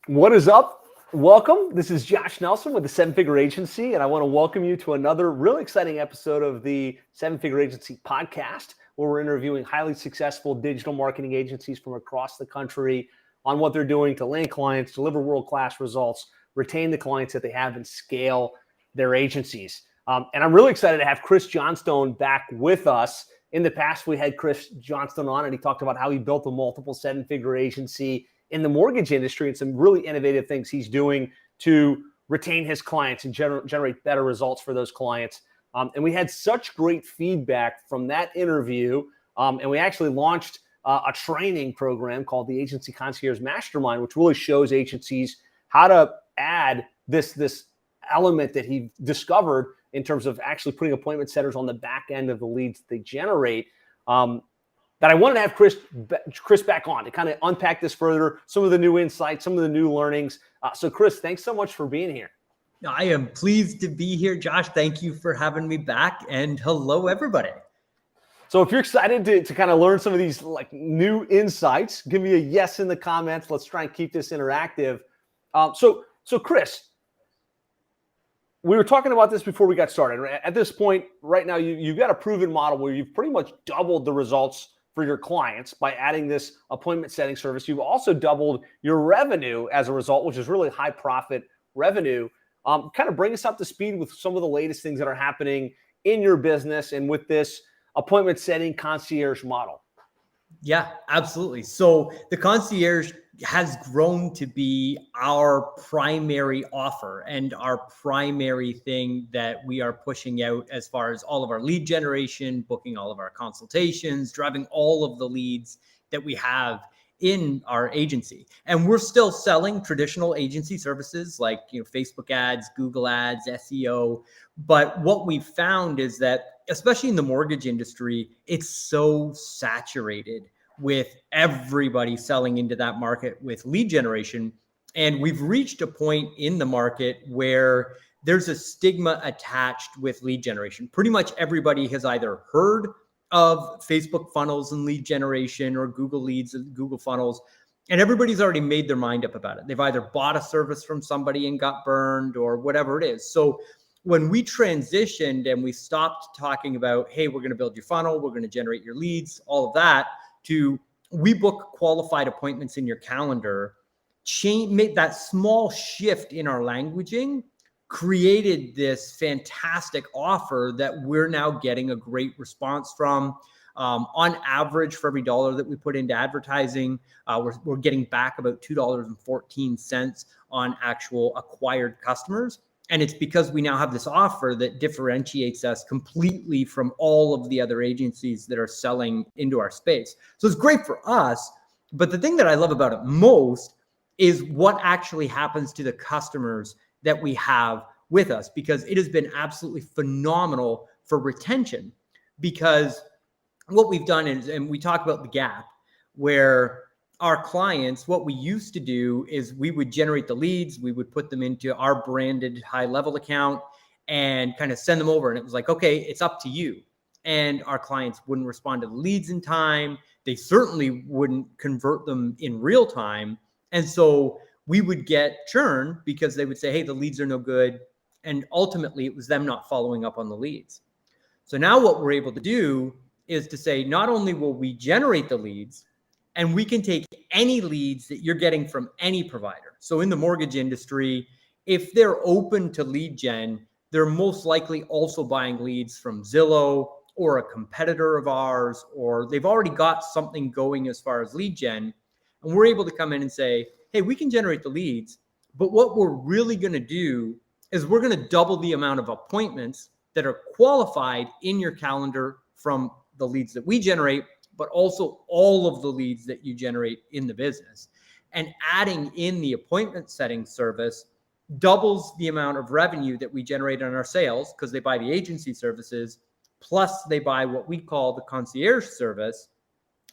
What is up? Welcome. This is Josh Nelson with the Seven Figure Agency, and I want to welcome you to another really exciting episode of the Seven Figure Agency podcast, where we're interviewing highly successful digital marketing agencies from across the country on what they're doing to land clients, deliver world-class results, retain the clients that they have, and scale their agencies. And I'm really excited to have Chris Johnstone back with us. In the past, we had Chris Johnstone on, and he talked about how he built a multiple seven-figure agency in the mortgage industry and some really innovative things he's doing to retain his clients and generate better results for those clients. And we had such great feedback from that interview. And we actually launched a training program called the Agency Concierge Mastermind, which really shows agencies how to add this element that he discovered in terms of actually putting appointment setters on the back end of the leads that they generate. That I wanted to have Chris back on to kind of unpack this further, some of the new insights, some of the new learnings. So Chris, thanks so much for being here. I am pleased to be here, Josh. Thank you for having me back, and hello, everybody. So if you're excited to kind of learn some of these like new insights, give me a yes in the comments. Let's try and keep this interactive. So Chris, we were talking about this before we got started. At this point, right now, you've got a proven model where you've pretty much doubled the results for your clients by adding this appointment setting service. You've also doubled your revenue as a result, which is really high profit revenue. Kind of bring us up to speed with some of the latest things that are happening in your business and with this appointment setting concierge model. Yeah, absolutely. So the concierge has grown to be our primary offer and our primary thing that we are pushing out as far as all of our lead generation, booking all of our consultations, driving all of the leads that we have in our agency. And we're still selling traditional agency services like, Facebook ads, Google ads, SEO. But what we found is that, especially in the mortgage industry, it's so saturated with everybody selling into that market with lead generation. And we've reached a point in the market where there's a stigma attached with lead generation. Pretty much everybody has either heard of Facebook funnels and lead generation or Google leads and Google funnels, and everybody's already made their mind up about it. They've either bought a service from somebody and got burned or whatever it is. So when we transitioned and we stopped talking about, hey, we're going to build your funnel, we're going to generate your leads, all of that, to we book qualified appointments in your calendar, made that small shift in our languaging, created this fantastic offer that we're now getting a great response from. On average, for every dollar that we put into advertising, we're getting back about $2.14 on actual acquired customers. And it's because we now have this offer that differentiates us completely from all of the other agencies that are selling into our space. So it's great for us. But the thing that I love about it most is what actually happens to the customers that we have with us, because it has been absolutely phenomenal for retention. Because what we've done is, and we talk about the gap, where our clients, what we used to do is we would generate the leads, we would put them into our branded high level account and kind of send them over. And it was like, okay, it's up to you. And our clients wouldn't respond to the leads in time. They certainly wouldn't convert them in real time. And so we would get churn because they would say, hey, the leads are no good. And ultimately it was them not following up on the leads. So now what we're able to do is to say, not only will we generate the leads, and we can take any leads that you're getting from any provider. So in the mortgage industry, if they're open to lead gen, they're most likely also buying leads from Zillow or a competitor of ours, or they've already got something going as far as lead gen. And we're able to come in and say, hey, we can generate the leads, but what we're really going to do is we're going to double the amount of appointments that are qualified in your calendar from the leads that we generate, but also all of the leads that you generate in the business. And adding in the appointment setting service doubles the amount of revenue that we generate on our sales, because they buy the agency services, plus they buy what we call the concierge service.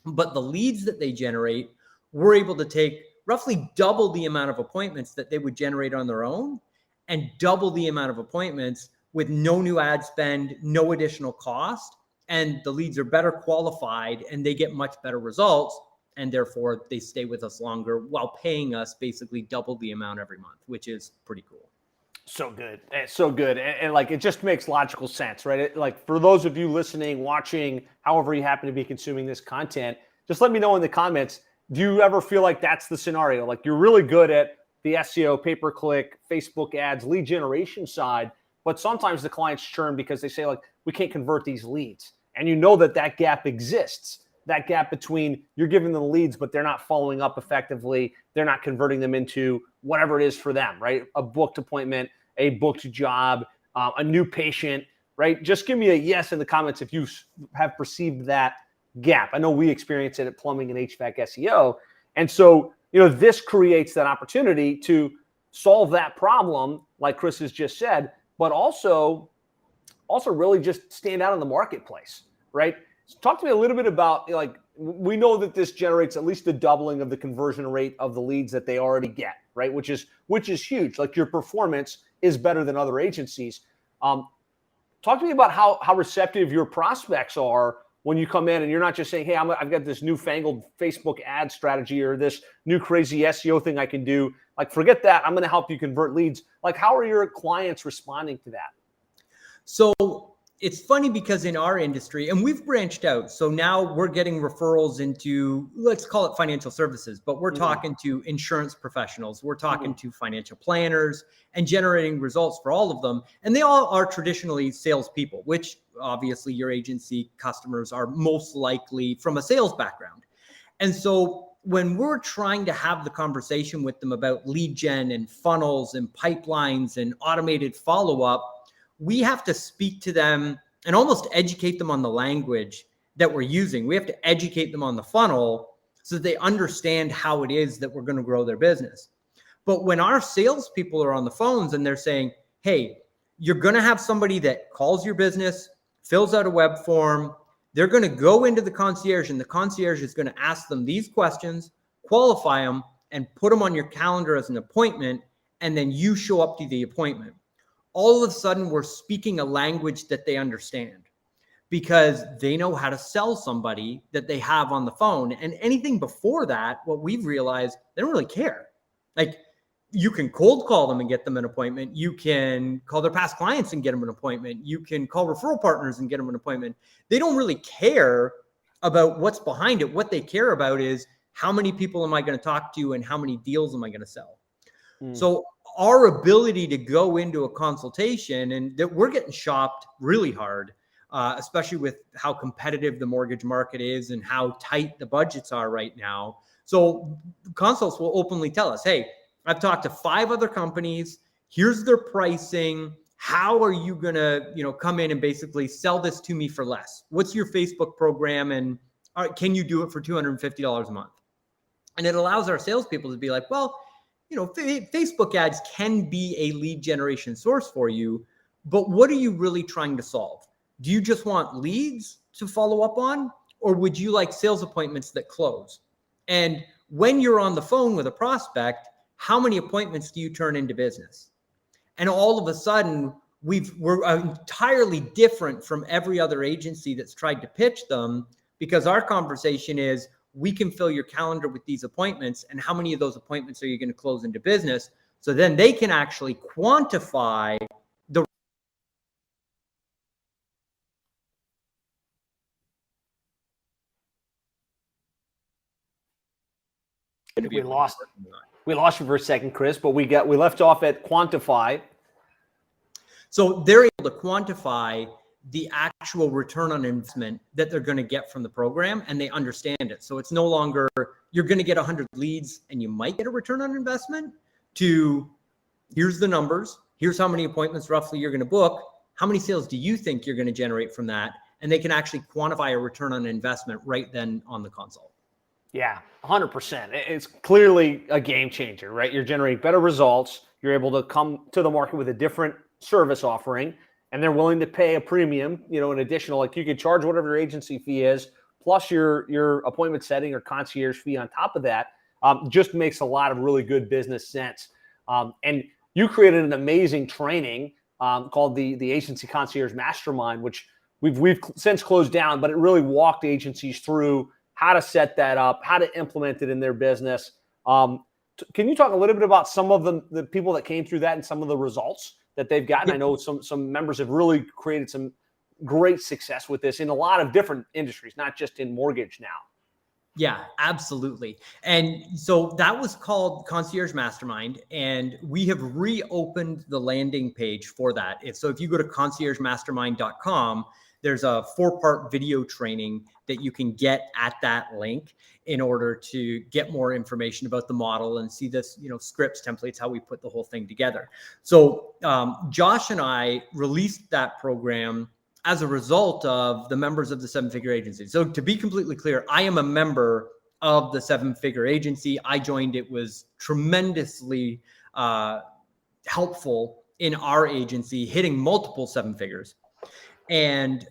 But the leads that they generate, we're able to take roughly double the amount of appointments that they would generate on their own, and double the amount of appointments with no new ad spend, no additional cost. And the leads are better qualified and they get much better results. and therefore they stay with us longer while paying us basically double the amount every month, which is pretty cool. So good. It's so good. And like, it just makes logical sense, right? Like for those of you listening, watching, however you happen to be consuming this content, just let me know in the comments. Do you ever feel like that's the scenario? Like you're really good at the SEO, pay-per-click, Facebook ads, lead generation side, but sometimes the clients churn because they say like, we can't convert these leads. And you know that gap exists. That gap between you're giving them leads, but they're not following up effectively. They're not converting them into whatever it is for them, right? A booked appointment, a booked job, a new patient, right? Just give me a yes in the comments if you have perceived that gap. I know we experience it at plumbing and HVAC SEO. And so, this creates that opportunity to solve that problem, like Chris has just said, but also really just stand out in the marketplace, right? So talk to me a little bit about, like, we know that this generates at least a doubling of the conversion rate of the leads that they already get, right? Which is huge. Like your performance is better than other agencies. Talk to me about how receptive your prospects are when you come in and you're not just saying, hey, I've got this newfangled Facebook ad strategy or this new crazy SEO thing I can do. Like, forget that. I'm going to help you convert leads. Like, how are your clients responding to that? So it's funny because in our industry, and we've branched out, so now we're getting referrals into, let's call it financial services, but we're talking to insurance professionals, we're talking to financial planners, and generating results for all of them. And they all are traditionally salespeople, which obviously your agency customers are most likely from a sales background. And so when we're trying to have the conversation with them about lead gen and funnels and pipelines and automated follow-up, we have to speak to them and almost educate them on the language that we're using. We have to educate them on the funnel so that they understand how it is that we're going to grow their business. But when our salespeople are on the phones and they're saying, hey, you're going to have somebody that calls your business, fills out a web form, they're going to go into the concierge, and the concierge is going to ask them these questions, qualify them, and put them on your calendar as an appointment, and then you show up to the appointment. All of a sudden, we're speaking a language that they understand because they know how to sell somebody that they have on the phone. And anything before that, what we've realized, they don't really care. Like, you can cold call them and get them an appointment. You can call their past clients and get them an appointment. You can call referral partners and get them an appointment. They don't really care about what's behind it. What they care about is how many people am I going to talk to and how many deals am I going to sell? So our ability to go into a consultation, and that we're getting shopped really hard, especially with how competitive the mortgage market is and how tight the budgets are right now. So consults will openly tell us, hey, I've talked to 5 other companies. Here's their pricing. How are you going to, come in and basically sell this to me for less? What's your Facebook program? And can you do it for $250 a month? And it allows our salespeople to be like, well, Facebook ads can be a lead generation source for you, but what are you really trying to solve? Do you just want leads to follow up on, or would you like sales appointments that close? And when you're on the phone with a prospect, how many appointments do you turn into business? And all of a sudden, we're entirely different from every other agency that's tried to pitch them, because our conversation is, we can fill your calendar with these appointments, and how many of those appointments are you going to close into business? So then they can actually quantify the. We lost you for a second, Chris, but we left off at quantify. So they're able to quantify the actual return on investment that they're going to get from the program, and they understand it. So it's no longer you're going to get 100 leads and you might get a return on investment, to here's the numbers, here's how many appointments roughly you're going to book, how many sales do you think you're going to generate from that? And they can actually quantify a return on investment right then on the console. Yeah, 100%. It's clearly a game changer, right? You're generating better results. You're able to come to the market with a different service offering, and they're willing to pay a premium, an additional, like you could charge whatever your agency fee is, plus your appointment setting or concierge fee on top of that. Just makes a lot of really good business sense. And you created an amazing training called the Agency Concierge Mastermind, which we've since closed down, but it really walked agencies through how to set that up, how to implement it in their business. Can you talk a little bit about some of the people that came through that and some of the results that they've gotten? I know some members have really created some great success with this in a lot of different industries, not just in mortgage now. Yeah, absolutely. And so that was called Concierge Mastermind, and we have reopened the landing page for that. So if you go to conciergemastermind.com, there's a 4-part video training that you can get at that link in order to get more information about the model and see this, scripts, templates, how we put the whole thing together. So Josh and I released that program as a result of the members of the 7-Figure Agency. So to be completely clear, I am a member of the 7-Figure Agency. I joined. It was tremendously helpful in our agency, hitting multiple 7 figures. And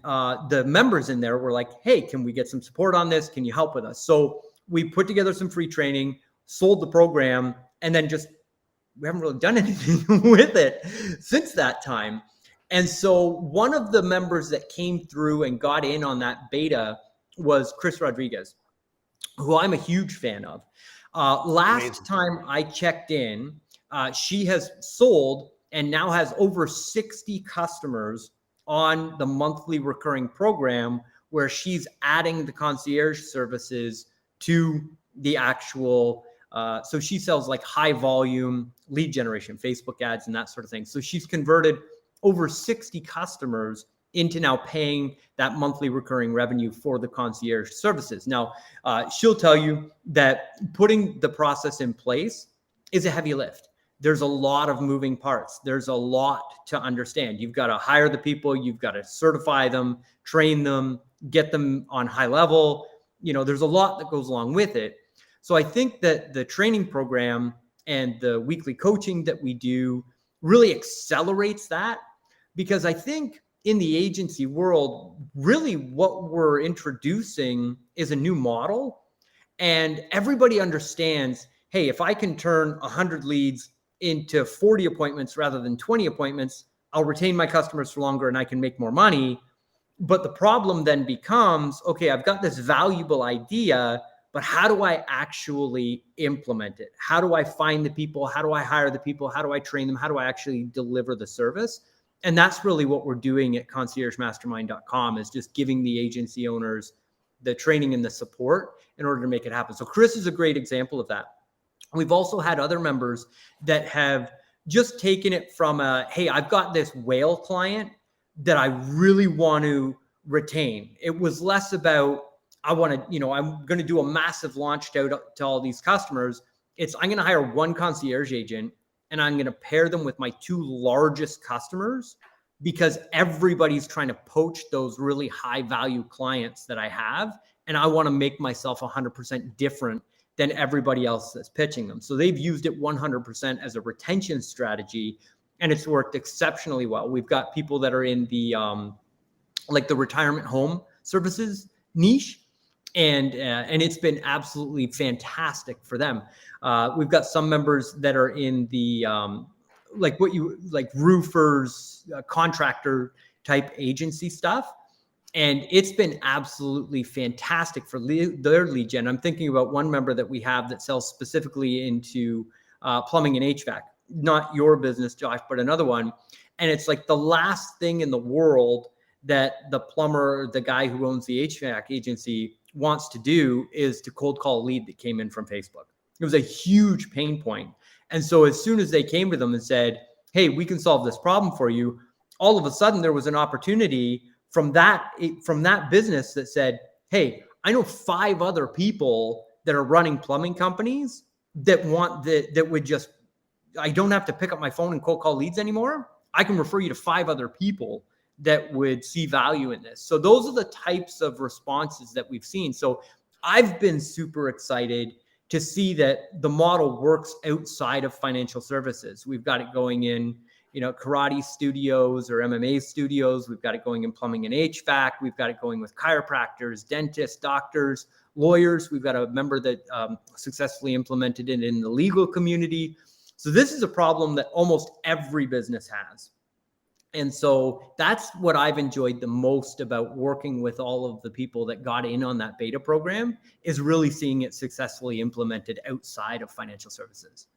the members in there were like, hey, can we get some support on this? Can you help with us? So we put together some free training, sold the program, and then we haven't really done anything with it since that time. And so one of the members that came through and got in on that beta was Chris Rodriguez, who I'm a huge fan of. Last time I checked in, she has sold and now has over 60 customers on the monthly recurring program, where she's adding the concierge services to the actual, so she sells like high volume lead generation, Facebook ads and that sort of thing. So she's converted over 60 customers into now paying that monthly recurring revenue for the concierge services. Now, she'll tell you that putting the process in place is a heavy lift. There's a lot of moving parts. There's a lot to understand. You've got to hire the people. You've got to certify them, train them, get them on high level. There's a lot that goes along with it. So I think that the training program and the weekly coaching that we do really accelerates that, because I think in the agency world, really what we're introducing is a new model, and everybody understands, hey, if I can turn 100 leads into 40 appointments rather than 20 appointments, I'll retain my customers for longer and I can make more money. But the problem then becomes, okay, I've got this valuable idea, but how do I actually implement it? How do I find the people? How do I hire the people? How do I train them? How do I actually deliver the service? And that's really what we're doing at conciergemastermind.com, is just giving the agency owners the training and the support in order to make it happen. So Chris is a great example of that. We've also had other members that have just taken it from hey, I've got this whale client that I really want to retain. It was less about, I'm going to do a massive launch out to all these customers. It's, I'm going to hire one concierge agent and I'm going to pair them with my 2 largest customers, because everybody's trying to poach those really high value clients that I have. And I want to make myself 100% different than everybody else that's pitching them. So they've used it 100% as a retention strategy, and it's worked exceptionally well. We've got people that are in the like the retirement home services niche, and it's been absolutely fantastic for them. We've got some members that are in the like roofers, contractor type agency stuff. And it's been absolutely fantastic for their lead gen. I'm thinking about one member that we have that sells specifically into plumbing and HVAC, not your business, Josh, but another one. And it's like the last thing in the world that the plumber, the guy who owns the HVAC agency, wants to do is to cold call a lead that came in from Facebook. It was a huge pain point. And so as soon as they came to them and said, hey, we can solve this problem for you, all of a sudden there was an opportunity from that business that said, hey, I know 5 other people that are running plumbing companies that would just, I don't have to pick up my phone and cold call leads anymore. I can refer you to 5 other people that would see value in this. So those are the types of responses that we've seen. So I've been super excited to see that the model works outside of financial services. We've got it going in, karate studios or MMA studios. We've got it going in plumbing and HVAC. We've got it going with chiropractors, dentists, doctors, lawyers. We've got a member that successfully implemented it in the legal community. So this is a problem that almost every business has. And so that's what I've enjoyed the most about working with all of the people that got in on that beta program, is really seeing it successfully implemented outside of financial services.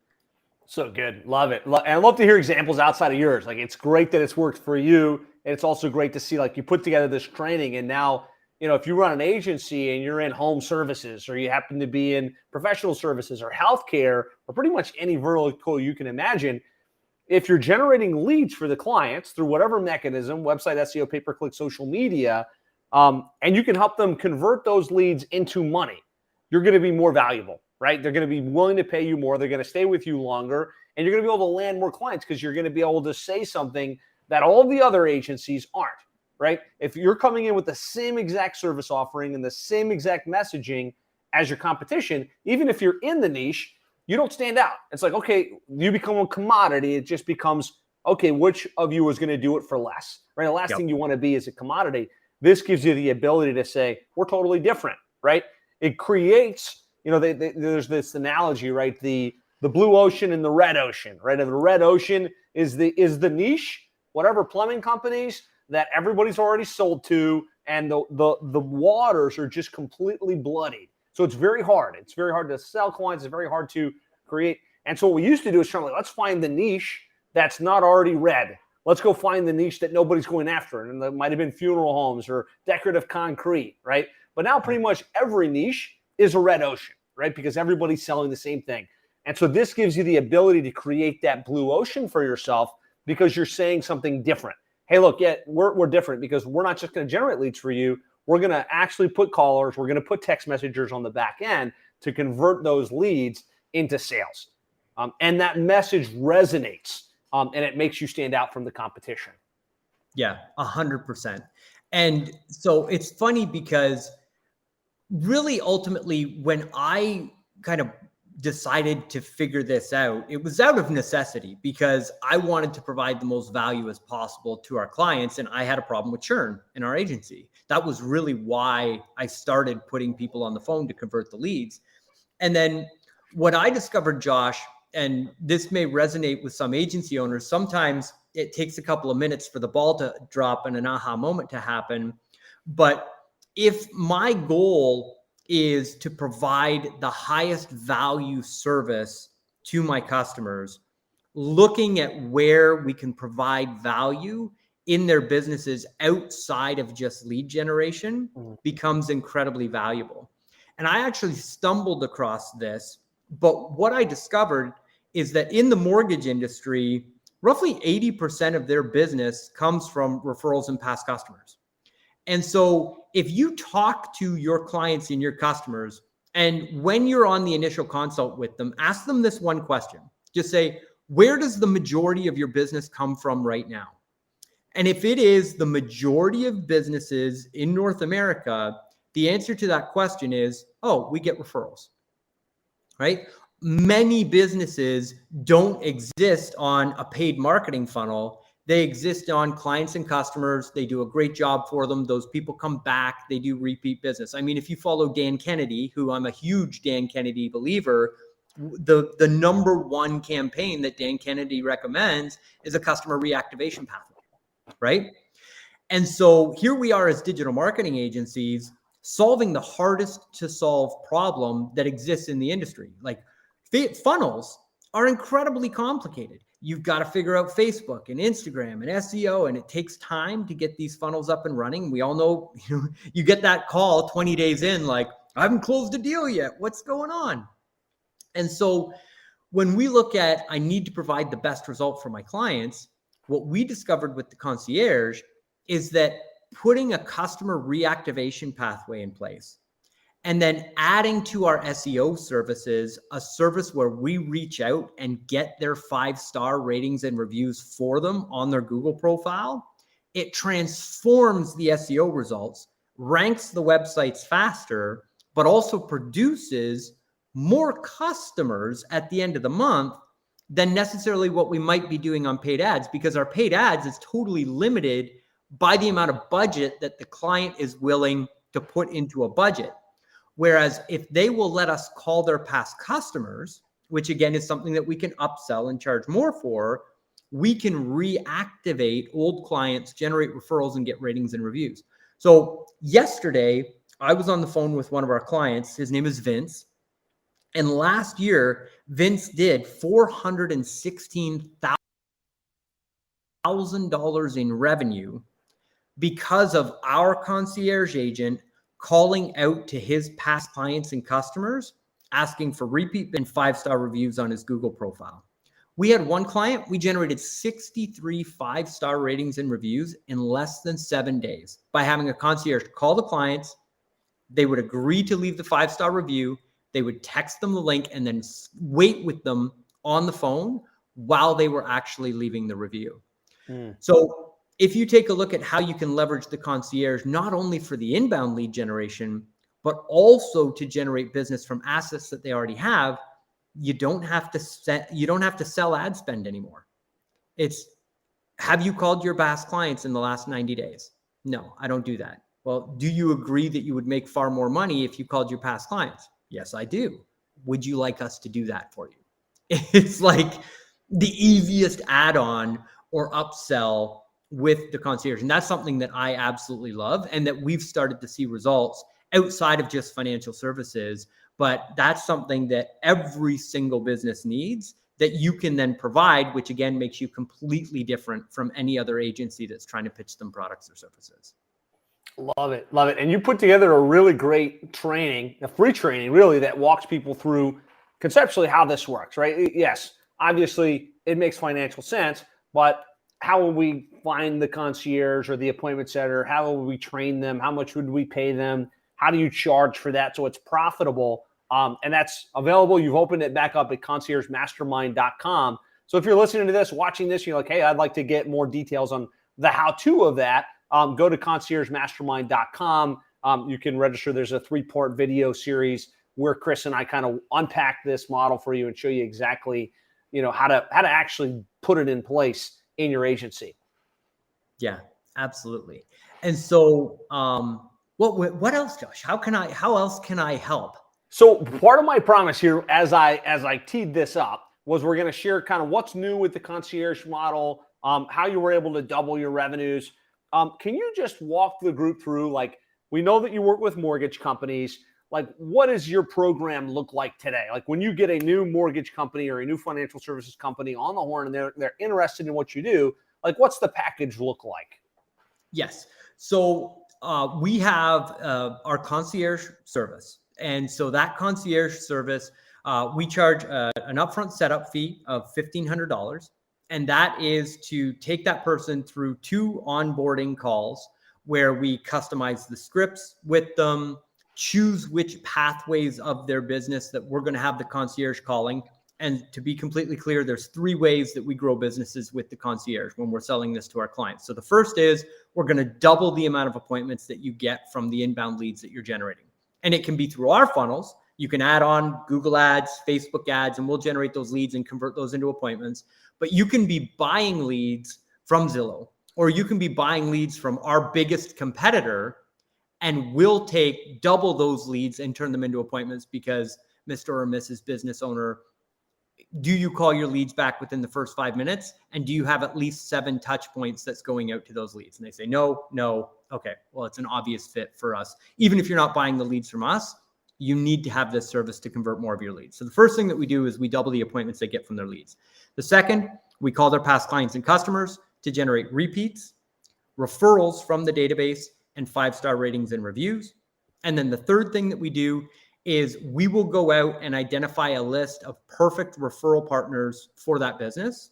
So good. Love it. And I love to hear examples outside of yours. Like, it's great that it's worked for you. And it's also great to see, like, you put together this training, and now, if you run an agency and you're in home services, or you happen to be in professional services or healthcare, or pretty much any vertical you can imagine, if you're generating leads for the clients through whatever mechanism, website, SEO, pay-per-click, social media, and you can help them convert those leads into money, you're going to be more valuable, right? They're going to be willing to pay you more. They're going to stay with you longer, and you're going to be able to land more clients because you're going to be able to say something that all the other agencies aren't, right? If you're coming in with the same exact service offering and the same exact messaging as your competition, even if you're in the niche, you don't stand out. It's like, okay, you become a commodity. It just becomes, okay, which of you is going to do it for less, right? The last thing you want to be is a commodity. This gives you the ability to say, we're totally different, right? It creates, there's this analogy, right? The blue ocean and the red ocean, right? And the red ocean is the niche, whatever plumbing companies that everybody's already sold to, and the waters are just completely bloodied. So it's very hard. It's very hard to sell clients. It's very hard to create. And so what we used to do is try, let's find the niche that's not already red. Let's go find the niche that nobody's going after. And that might have been funeral homes or decorative concrete, right? But now pretty much every niche is a red ocean, right? Because everybody's selling the same thing. And so this gives you the ability to create that blue ocean for yourself because you're saying something different. Hey, look, we're different because we're not just going to generate leads for you. We're going to actually put callers. We're going to put text messengers on the back end to convert those leads into sales. And that message resonates, and it makes you stand out from the competition. Yeah, 100%. And so it's funny because really ultimately when I kind of decided to figure this out, it was out of necessity because I wanted to provide the most value as possible to our clients. And I had a problem with churn in our agency. That was really why I started putting people on the phone to convert the leads. And then what I discovered, Josh, and this may resonate with some agency owners, sometimes it takes a couple of minutes for the ball to drop and an aha moment to happen. But if my goal is to provide the highest value service to my customers, looking at where we can provide value in their businesses outside of just lead generation becomes incredibly valuable. And I actually stumbled across this, but what I discovered is that in the mortgage industry, roughly 80% of their business comes from referrals and past customers. And so if you talk to your clients and your customers, and when you're on the initial consult with them, ask them this one question. Just say, where does the majority of your business come from right now? And if it is the majority of businesses in North America, the answer to that question is, oh, we get referrals, right? Many businesses don't exist on a paid marketing funnel. They exist on clients and customers. They do a great job for them. Those people come back. They do repeat business. I mean, if you follow Dan Kennedy, who I'm a huge Dan Kennedy believer, the number one campaign that Dan Kennedy recommends is a customer reactivation pathway, right? And so here we are as digital marketing agencies solving the hardest to solve problem that exists in the industry. Like funnels are incredibly complicated. You've got to figure out Facebook and Instagram and SEO, and it takes time to get these funnels up and running. We all know, you get that call 20 days in, like, I haven't closed a deal yet. What's going on? And so when we look at, I need to provide the best result for my clients, what we discovered with the concierge is that putting a customer reactivation pathway in place and then adding to our SEO services, a service where we reach out and get their 5-star ratings and reviews for them on their Google profile, it transforms the SEO results, ranks the websites faster, but also produces more customers at the end of the month than necessarily what we might be doing on paid ads, because our paid ads is totally limited by the amount of budget that the client is willing to put into a budget. Whereas if they will let us call their past customers, which again is something that we can upsell and charge more for, we can reactivate old clients, generate referrals, and get ratings and reviews. So yesterday, I was on the phone with one of our clients. His name is Vince. And last year, Vince did $416,000 in revenue because of our concierge agent calling out to his past clients and customers, asking for repeat and 5-star reviews on his Google profile. We had one client, we generated 63 5-star ratings and reviews in less than 7 days by having a concierge call the clients. They would agree to leave the 5-star review. They would text them the link and then wait with them on the phone while they were actually leaving the review. So if you take a look at how you can leverage the concierge, not only for the inbound lead generation, but also to generate business from assets that they already have, you don't have to sell ad spend anymore. It's, have you called your past clients in the last 90 days? No, I don't do that. Well, do you agree that you would make far more money if you called your past clients? Yes, I do. Would you like us to do that for you? It's like the easiest add-on or upsell with the concierge. And that's something that I absolutely love and that we've started to see results outside of just financial services. But that's something that every single business needs that you can then provide, which again makes you completely different from any other agency that's trying to pitch them products or services. Love it. Love it. And you put together a really great training, a free training really, that walks people through conceptually how this works, right? Yes, obviously it makes financial sense, but how will we find the concierge or the appointment setter? How will we train them? How much would we pay them? How do you charge for that so it's profitable? And that's available. You've opened it back up at conciergemastermind.com. So if you're listening to this, watching this, you're like, hey, I'd like to get more details on the how-to of that. Go to conciergemastermind.com. You can register. There's a 3-part video series where Chris and I kind of unpack this model for you and show you exactly, how to actually put it in place in your agency. Yeah, absolutely. And so, what else, Josh? How else can I help? So part of my promise here, as I teed this up, was we're going to share kind of what's new with the concierge model, how you were able to double your revenues. Can you just walk the group through, like, we know that you work with mortgage companies, like, what does your program look like today? Like, when you get a new mortgage company or a new financial services company on the horn and they're interested in what you do, like, what's the package look like? Yes. So we have our concierge service. And so that concierge service, we charge an upfront setup fee of $1,500. And that is to take that person through 2 onboarding calls where we customize the scripts with them, choose which pathways of their business that we're going to have the concierge calling. And to be completely clear, there's 3 ways that we grow businesses with the concierge when we're selling this to our clients. So the first is we're going to double the amount of appointments that you get from the inbound leads that you're generating. And it can be through our funnels. You can add on Google ads, Facebook ads, and we'll generate those leads and convert those into appointments. But you can be buying leads from Zillow, or you can be buying leads from our biggest competitor, and we'll take double those leads and turn them into appointments because Mr. or Mrs. business owner, do you call your leads back within the first 5 minutes? And do you have at least 7 touch points that's going out to those leads? And they say, no. Okay, well, it's an obvious fit for us. Even if you're not buying the leads from us, you need to have this service to convert more of your leads. So the first thing that we do is we double the appointments they get from their leads. The second, we call their past clients and customers to generate repeats, referrals from the database, and 5-star ratings and reviews. And then the third thing that we do is we will go out and identify a list of perfect referral partners for that business.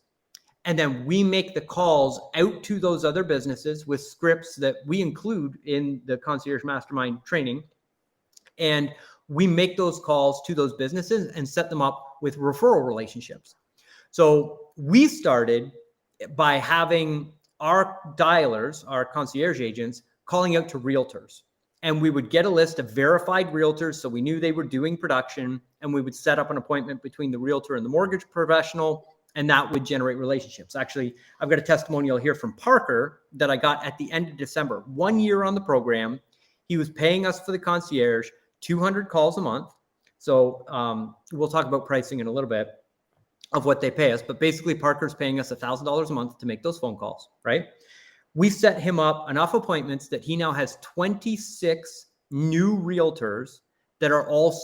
And then we make the calls out to those other businesses with scripts that we include in the Concierge Mastermind training. And we make those calls to those businesses and set them up with referral relationships. So we started by having our dialers, our concierge agents, calling out to realtors. And we would get a list of verified realtors, so we knew they were doing production, and we would set up an appointment between the realtor and the mortgage professional, and that would generate relationships. Actually, I've got a testimonial here from Parker that I got at the end of December. 1 year on the program. He was paying us for the concierge, 200 calls a month. So we'll talk about pricing in a little bit. of what they pay us. But basically, Parker's paying us $1,000 a month to make those phone calls, right? We set him up enough appointments that he now has 26 new realtors that are all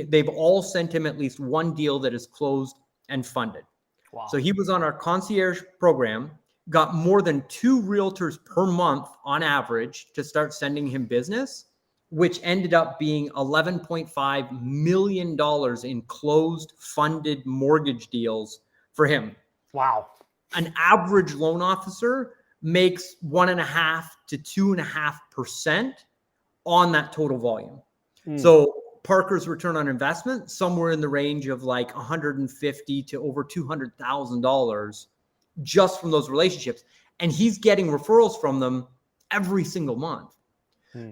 they've all sent him at least one deal that is closed and funded. Wow. So he was on our concierge program, got more than 2 realtors per month on average to start sending him business, which ended up being $11.5 million in closed funded mortgage deals for him. Wow. An average loan officer makes 1.5 to 2.5% on that total volume. So Parker's return on investment, somewhere in the range of like $150,000 to over $200,000 just from those relationships. And he's getting referrals from them every single month.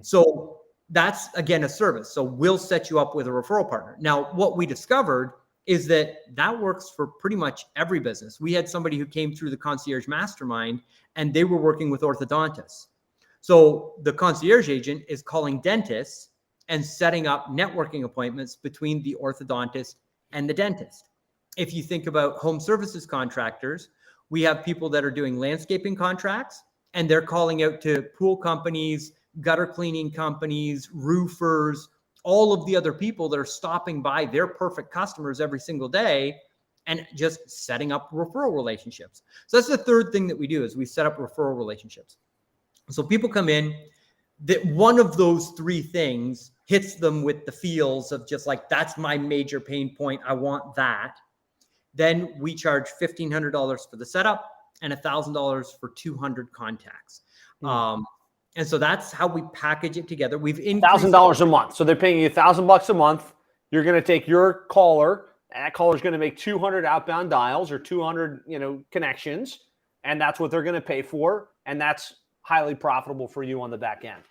So that's, again, a service. So we'll set you up with a referral partner. Now, what we discovered is that works for pretty much every business. We had somebody who came through the concierge mastermind and they were working with orthodontists. So the concierge agent is calling dentists and setting up networking appointments between the orthodontist and the dentist. If you think about home services contractors, we have people that are doing landscaping contracts and they're calling out to pool companies, gutter cleaning companies, roofers, all of the other people that are stopping by their perfect customers every single day and just setting up referral relationships. So that's the third thing that we do is we set up referral relationships. So people come in, that one of those 3 things hits them with the feels of just like, that's my major pain point. I want that. Then we charge $1,500 for the setup and $1,000 for 200 contacts. And so that's how we package it together. We've increased $1,000 a month. So they're paying you $1,000 a month. You're going to take your caller, and that caller is going to make 200 outbound dials or 200, connections, and that's what they're going to pay for. And that's highly profitable for you on the back end.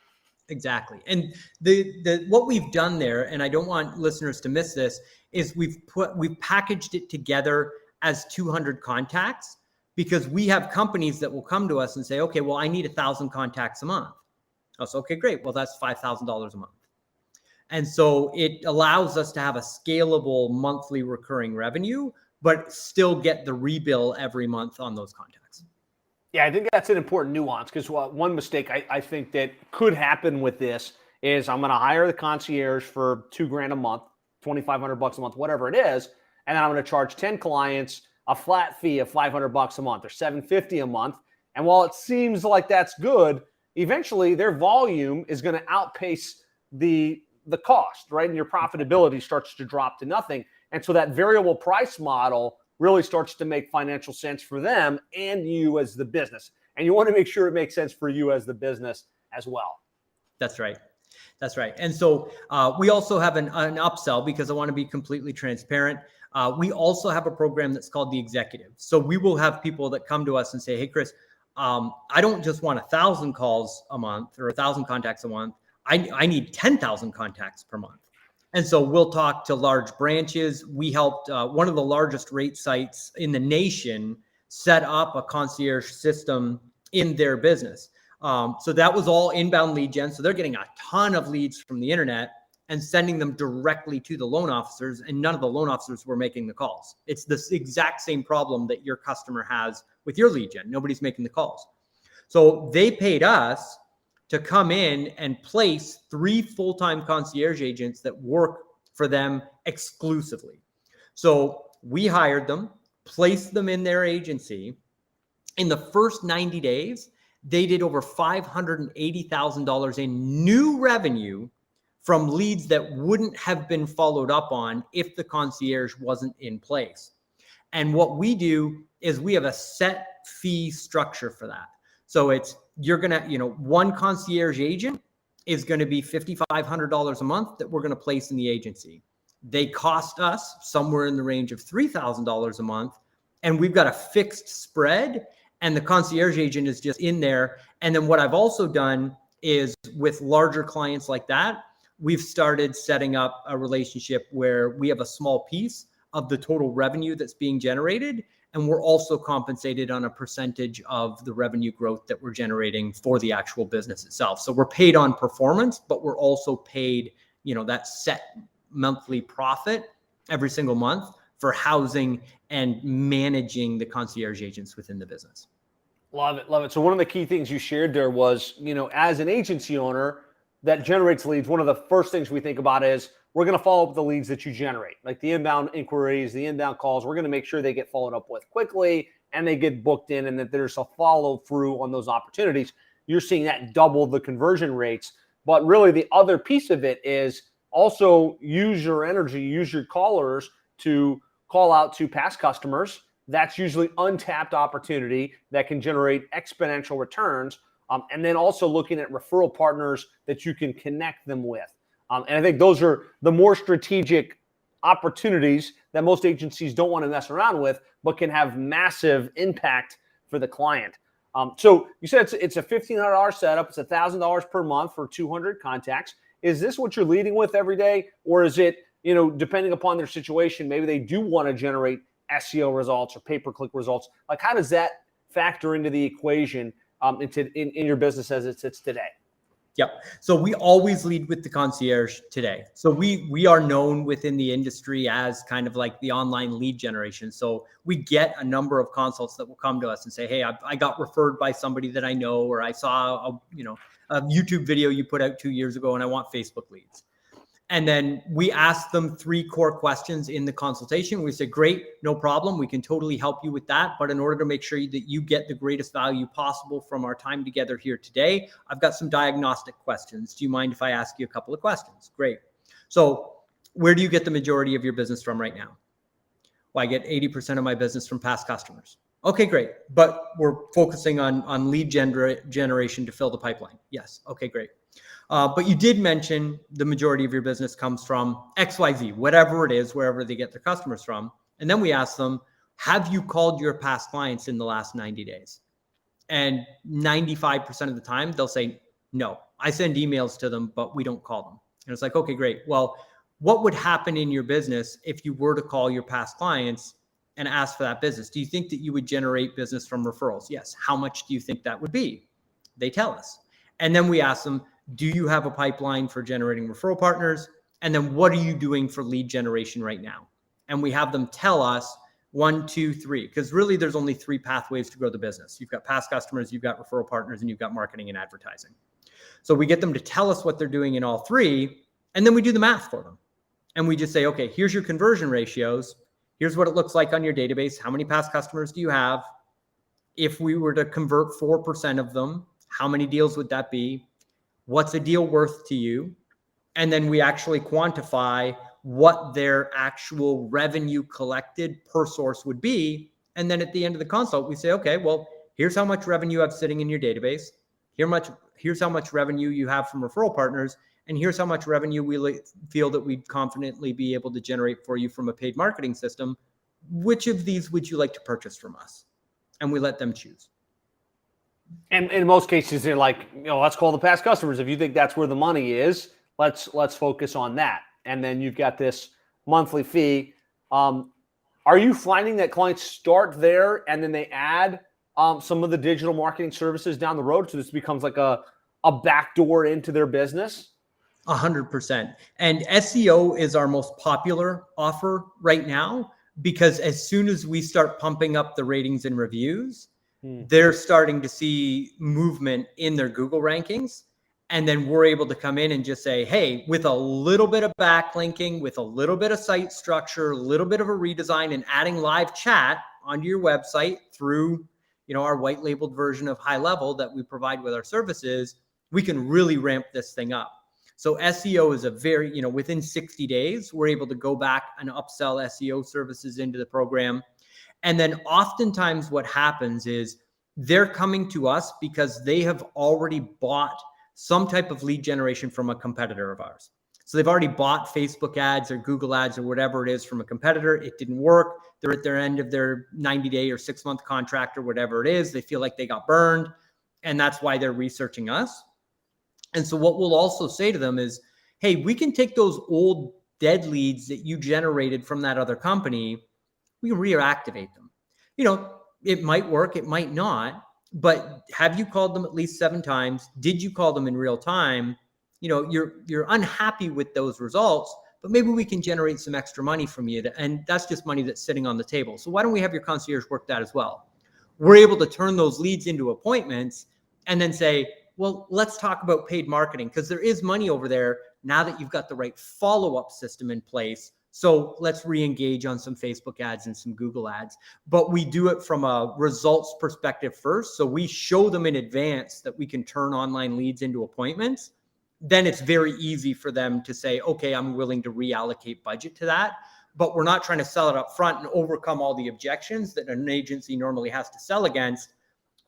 Exactly. And the what we've done there, and I don't want listeners to miss this, is we've packaged it together as 200 contacts, because we have companies that will come to us and say, okay, well, I need 1,000 contacts a month. Oh, so, okay, great. Well, that's $5,000 a month. And so it allows us to have a scalable monthly recurring revenue, but still get the rebill every month on those contacts. Yeah, I think that's an important nuance, because one mistake I think that could happen with this is I'm going to hire the concierge for $2,000 a month, $2,500 a month, whatever it is, and then I'm going to charge 10 clients a flat fee of $500 a month or $750 a month. And while it seems like that's good, eventually their volume is going to outpace the cost, right? And your profitability starts to drop to nothing. And so that variable price model really starts to make financial sense for them and you as the business. And you want to make sure it makes sense for you as the business as well. That's right. That's right. And so we also have an upsell, because I want to be completely transparent. We also have a program that's called the Executive. So we will have people that come to us and say, hey, Chris, I don't just want 1,000 calls a month or 1,000 contacts a month. I need 10,000 contacts per month. And so we'll talk to large branches. We helped one of the largest rate sites in the nation set up a concierge system in their business. So that was all inbound lead gen. So they're getting a ton of leads from the internet and sending them directly to the loan officers, and none of the loan officers were making the calls. It's the exact same problem that your customer has with your lead gen. Nobody's making the calls. So they paid us to come in and place 3 full-time concierge agents that work for them exclusively. So we hired them, placed them in their agency. In the first 90 days, they did over $580,000 in new revenue from leads that wouldn't have been followed up on if the concierge wasn't in place. And what we do is we have a set fee structure for that. So it's, you're going to, one concierge agent is going to be $5,500 a month that we're going to place in the agency. They cost us somewhere in the range of $3,000 a month. And we've got a fixed spread, and the concierge agent is just in there. And then what I've also done is with larger clients like that, we've started setting up a relationship where we have a small piece of the total revenue that's being generated. And we're also compensated on a percentage of the revenue growth that we're generating for the actual business itself. So we're paid on performance, but we're also paid, that set monthly profit every single month for housing and managing the concierge agents within the business. Love it. Love it. So one of the key things you shared there was, as an agency owner that generates leads, one of the first things we think about is we're going to follow up the leads that you generate, like the inbound inquiries, the inbound calls. We're going to make sure they get followed up with quickly and they get booked in, and that there's a follow through on those opportunities. You're seeing that double the conversion rates. But really the other piece of it is also use your energy, use your callers to call out to past customers. That's usually untapped opportunity that can generate exponential returns. And then also looking at referral partners that you can connect them with. And I think those are the more strategic opportunities that most agencies don't want to mess around with, but can have massive impact for the client. So you said it's a $1,500 setup. It's $1,000 per month for 200 contacts. Is this what you're leading with every day? Or is it, depending upon their situation, maybe they do want to generate SEO results or pay-per-click results? Like, how does that factor into the equation in your business as it sits today? Yep. So we always lead with the concierge today. So we are known within the industry as kind of like the online lead generation. So we get a number of consults that will come to us and say, hey, I got referred by somebody that I know, or I saw a YouTube video you put out 2 years ago and I want Facebook leads. And then we ask them 3 core questions in the consultation. We say, great, no problem. We can totally help you with that. But in order to make sure that you get the greatest value possible from our time together here today, I've got some diagnostic questions. Do you mind if I ask you a couple of questions? Great. So where do you get the majority of your business from right now? Well, I get 80% of my business from past customers. Okay, great. But we're focusing on lead generation to fill the pipeline. Yes. Okay, great. But you did mention the majority of your business comes from XYZ, whatever it is, wherever they get their customers from. And then we ask them, have you called your past clients in the last 90 days? And 95% of the time, they'll say, no, I send emails to them, but we don't call them. And it's like, okay, great. Well, what would happen in your business if you were to call your past clients and ask for that business? Do you think that you would generate business from referrals? Yes. How much do you think that would be? They tell us. And then we ask them, do you have a pipeline for generating referral partners? And then what are you doing for lead generation right now? And we have them tell us 1, 2, 3, because really there's only 3 pathways to grow the business. You've got past customers, you've got referral partners, and you've got marketing and advertising. So we get them to tell us what they're doing in all 3, and then we do the math for them. And we just say, okay, here's your conversion ratios. Here's what it looks like on your database. How many past customers do you have? If we were to convert 4% of them, how many deals would that be? What's a deal worth to you? And then we actually quantify what their actual revenue collected per source would be. And then at the end of the consult, we say, okay, well, here's how much revenue you have sitting in your database. Here's how much revenue you have from referral partners. And here's how much revenue we feel that we'd confidently be able to generate for you from a paid marketing system. Which of these would you like to purchase from us? And we let them choose. And in most cases, they're like, let's call the past customers. If you think that's where the money is, let's focus on that. And then you've got this monthly fee. Are you finding that clients start there and then they add some of the digital marketing services down the road, so this becomes like a backdoor into their business? 100%. And SEO is our most popular offer right now, because as soon as we start pumping up the ratings and reviews, they're starting to see movement in their Google rankings. And then we're able to come in and just say, hey, with a little bit of backlinking, with a little bit of site structure, a little bit of a redesign, and adding live chat onto your website through, our white labeled version of High Level that we provide with our services, we can really ramp this thing up. So SEO is a very, within 60 days, we're able to go back and upsell SEO services into the program. And then oftentimes what happens is they're coming to us because they have already bought some type of lead generation from a competitor of ours. So they've already bought Facebook ads or Google ads or whatever it is from a competitor. It didn't work. They're at their end of their 90-day or 6-month contract or whatever it is. They feel like they got burned. And that's why they're researching us. And so what we'll also say to them is, hey, we can take those old dead leads that you generated from that other company, we can reactivate them. It might work, it might not, but have you called them at least 7 times? Did you call them in real time? You're unhappy with those results, but maybe we can generate some extra money from you. And that's just money that's sitting on the table. So why don't we have your concierge work that as well? We're able to turn those leads into appointments and then say, well, let's talk about paid marketing, because there is money over there now that you've got the right follow-up system in place. So let's re-engage on some Facebook ads and some Google ads. But we do it from a results perspective first. So we show them in advance that we can turn online leads into appointments. Then it's very easy for them to say, okay, I'm willing to reallocate budget to that. But we're not trying to sell it up front and overcome all the objections that an agency normally has to sell against.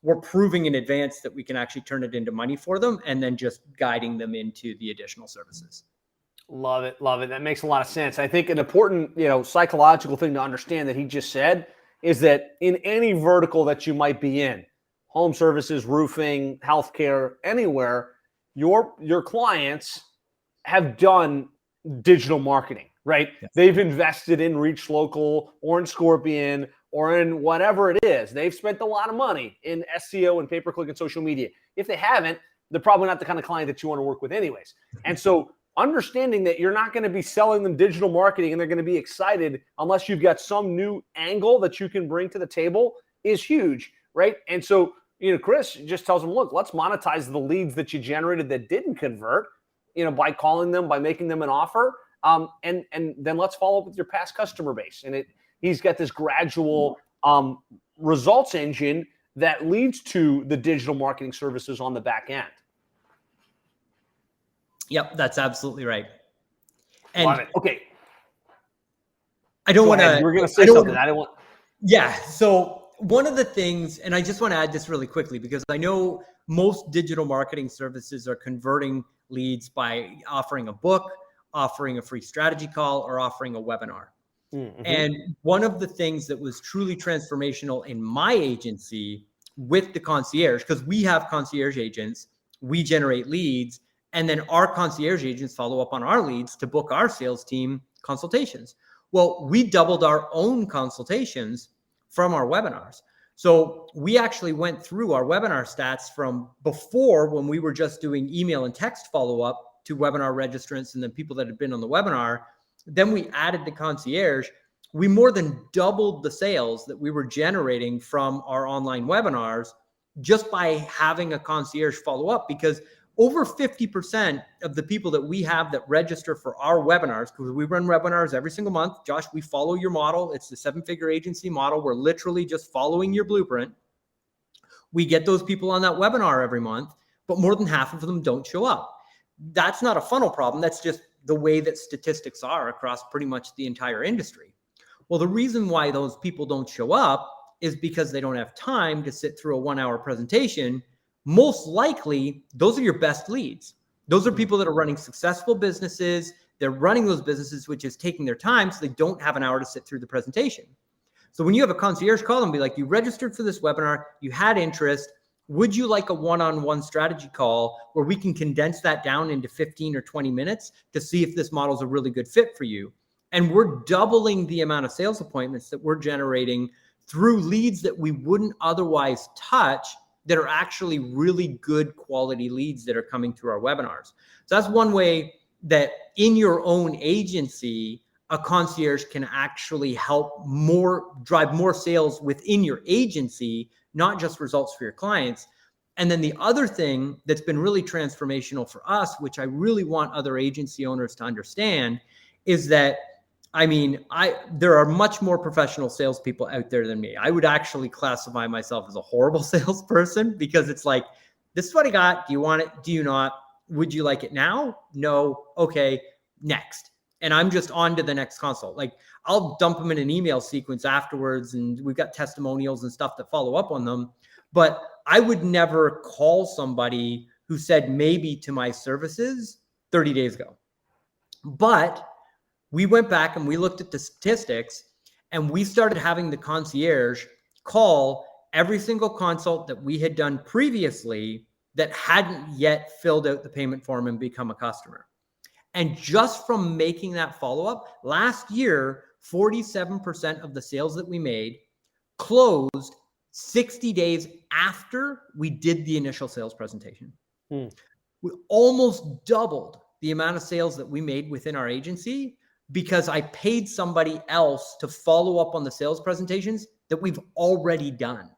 We're proving in advance that we can actually turn it into money for them, and then just guiding them into the additional services. Love it. Love it. That makes a lot of sense. I think an important, psychological thing to understand that he just said is that in any vertical that you might be in, home services, roofing, healthcare, anywhere, your clients have done digital marketing, right? Yes. They've invested in Reach Local or in Scorpion or in whatever it is. They've spent a lot of money in SEO and pay-per-click and social media. If they haven't, they're probably not the kind of client that you want to work with anyways. And so understanding that you're not going to be selling them digital marketing and they're going to be excited unless you've got some new angle that you can bring to the table is huge, right? And so, Chris just tells them, look, let's monetize the leads that you generated that didn't convert, by calling them, by making them an offer. And then let's follow up with your past customer base. And he's got this gradual results engine that leads to the digital marketing services on the back end. Yep, that's absolutely right. And love it. Okay. I don't want to. You were going to say something. I don't want. Yeah. So one of the things, and I just want to add this really quickly, because I know most digital marketing services are converting leads by offering a book, offering a free strategy call, or offering a webinar. Mm-hmm. And one of the things that was truly transformational in my agency with the concierge, because we have concierge agents, we generate leads, and then our concierge agents follow up on our leads to book our sales team consultations. Well, we doubled our own consultations from our webinars. So we actually went through our webinar stats from before, when we were just doing email and text follow-up, to webinar registrants and then people that had been on the webinar. Then we added the concierge. We more than doubled the sales that we were generating from our online webinars just by having a concierge follow up, because over 50% of the people that we have that register for our webinars, because we run webinars every single month. Josh, we follow your model. It's the 7-figure agency model. We're literally just following your blueprint. We get those people on that webinar every month, but more than half of them don't show up. That's not a funnel problem. That's just the way that statistics are across pretty much the entire industry. Well, the reason why those people don't show up is because they don't have time to sit through a 1-hour presentation. Most likely, those are your best leads. Those are people that are running successful businesses. They're running those businesses, which is taking their time, so they don't have an hour to sit through the presentation. So when you have a concierge call and be like, you registered for this webinar, you had interest, would you like a one-on-one strategy call where we can condense that down into 15 or 20 minutes to see if this model is a really good fit for you? And we're doubling the amount of sales appointments that we're generating through leads that we wouldn't otherwise touch, that are actually really good quality leads that are coming through our webinars. So that's one way that in your own agency, a concierge can actually help drive more sales within your agency, not just results for your clients. And then the other thing that's been really transformational for us, which I really want other agency owners to understand, is that there are much more professional salespeople out there than me. I would actually classify myself as a horrible salesperson, because it's like, this is what I got. Do you want it? Do you not? Would you like it now? No. Okay. Next. And I'm just on to the next consult. Like, I'll dump them in an email sequence afterwards, and we've got testimonials and stuff that follow up on them. But I would never call somebody who said maybe to my services 30 days ago. But we went back and we looked at the statistics, and we started having the concierge call every single consult that we had done previously that hadn't yet filled out the payment form and become a customer. And just from making that follow-up, last year, 47% of the sales that we made closed 60 days after we did the initial sales presentation. We almost doubled the amount of sales that we made within our agency because I paid somebody else to follow up on the sales presentations that we've already done.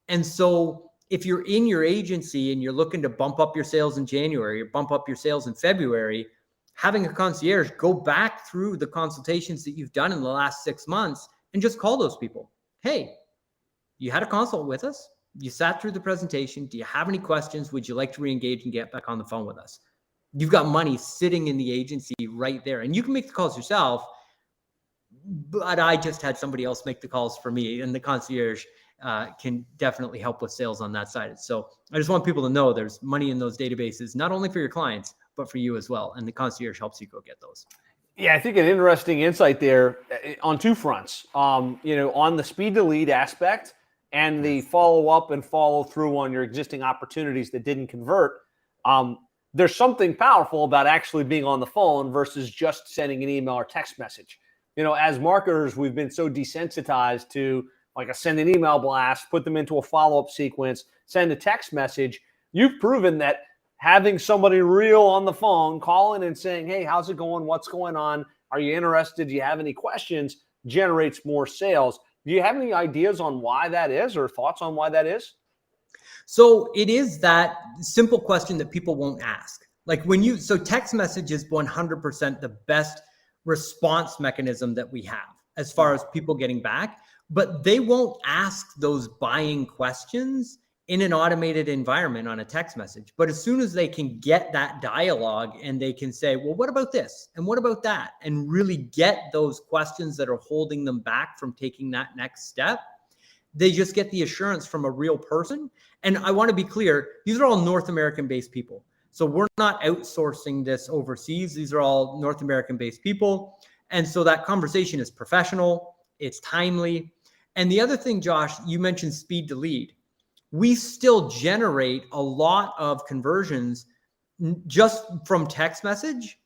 And so if you're in your agency and you're looking to bump up your sales in January or bump up your sales in February, having a concierge go back through the consultations that you've done in the last 6 months and just call those people. Hey, you had a consult with us. You sat through the presentation. Do you have any questions? Would you like to re-engage and get back on the phone with us? You've got money sitting in the agency right there, and you can make the calls yourself, but I just had somebody else make the calls for me, and the concierge can definitely help with sales on that side. So I just want people to know there's money in those databases, not only for your clients, but for you as well. And the concierge helps you go get those. Yeah, I think an interesting insight there on two fronts. On the speed to lead aspect and the follow up and follow through on your existing opportunities that didn't convert. There's something powerful about actually being on the phone versus just sending an email or text message. As marketers, we've been so desensitized to like send an email blast, put them into a follow-up sequence, send a text message. You've proven that having somebody real on the phone, calling and saying, hey, how's it going? What's going on? Are you interested? Do you have any questions? Generates more sales. Do you have any ideas on why that is or thoughts on why that is? So it is that simple question that people won't ask. So text message is 100% the best response mechanism that we have as far as people getting back, but they won't ask those buying questions in an automated environment on a text message. But as soon as they can get that dialogue and they can say, well, what about this? And what about that? And really get those questions that are holding them back from taking that next step, they just get the assurance from a real person. And I want to be clear, these are all North American based people. So we're not outsourcing this overseas. These are all North American based people. And so that conversation is professional, it's timely. And the other thing, Josh, you mentioned speed to lead. We still generate a lot of conversions just from text message,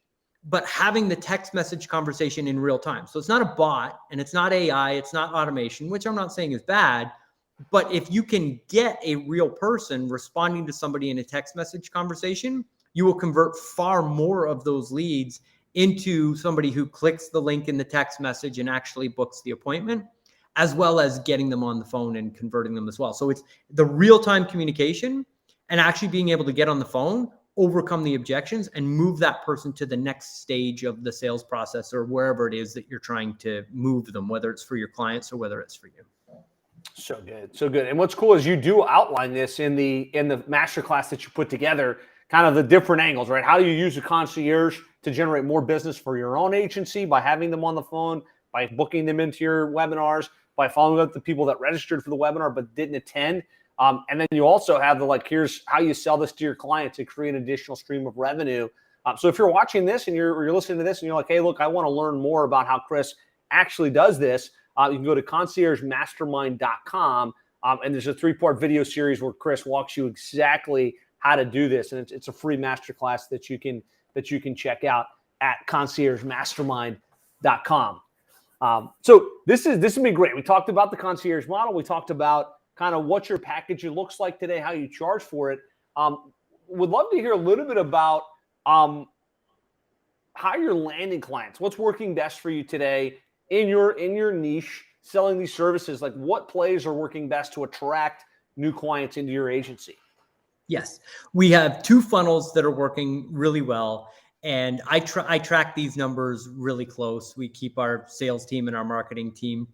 but having the text message conversation in real time. So it's not a bot and it's not AI, it's not automation, which I'm not saying is bad. But if you can get a real person responding to somebody in a text message conversation, you will convert far more of those leads into somebody who clicks the link in the text message and actually books the appointment, as well as getting them on the phone and converting them as well. So it's the real-time communication and actually being able to get on the phone, overcome the objections, and move that person to the next stage of the sales process or wherever it is that you're trying to move them, whether it's for your clients or whether it's for you. So good. So good. And what's cool is you do outline this in the masterclass that you put together, kind of the different angles, right? How do you use a concierge to generate more business for your own agency by having them on the phone, by booking them into your webinars, by following up the people that registered for the webinar but didn't attend. And then you also have here's how you sell this to your client to create an additional stream of revenue. So if you're watching this and you're listening to this and you're like, hey, look, I want to learn more about how Chris actually does this, you can go to conciergemastermind.com. And there's a 3-part video series where Chris walks you exactly how to do this. And it's a free masterclass that you can check out at conciergemastermind.com. So this has been great. We talked about the concierge model. We talked about kind of what your package looks like today, how you charge for it. Would love to hear a little bit about how you're landing clients. What's working best for you today in your niche, selling these services? Like what plays are working best to attract new clients into your agency? Yes, we have 2 funnels that are working really well. And I track these numbers really close. We keep our sales team and our marketing team